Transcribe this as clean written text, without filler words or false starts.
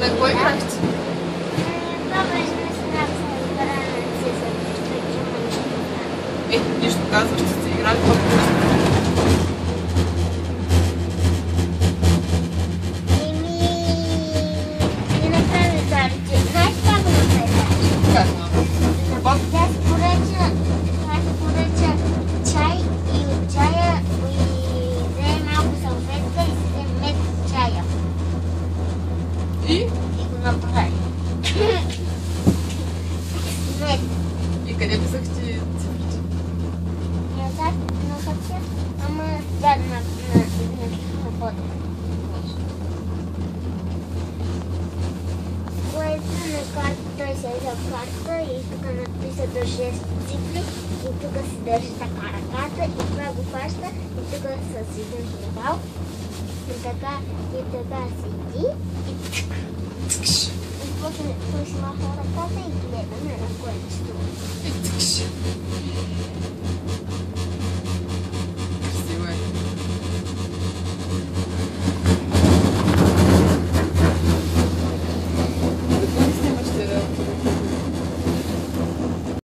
На кой играхте? Папа ще ме снага с барана си за Нищо казваш, че сте играли по-просто. Не направи зарче. Знаеш как го направи? Как мама? Тя си поръча чай и от чая и взе малко салфетка и си взе мед от чая. И И го направи. Мед. И къде писахте цифрите? На хартия, ама да, на пода. Което на карта, той се е за карта и тук написа до 6 цифри и тук си държи така ръката и това го фаща и тук с един педал и така седи и после той си маха ръката и гледа на кое струва.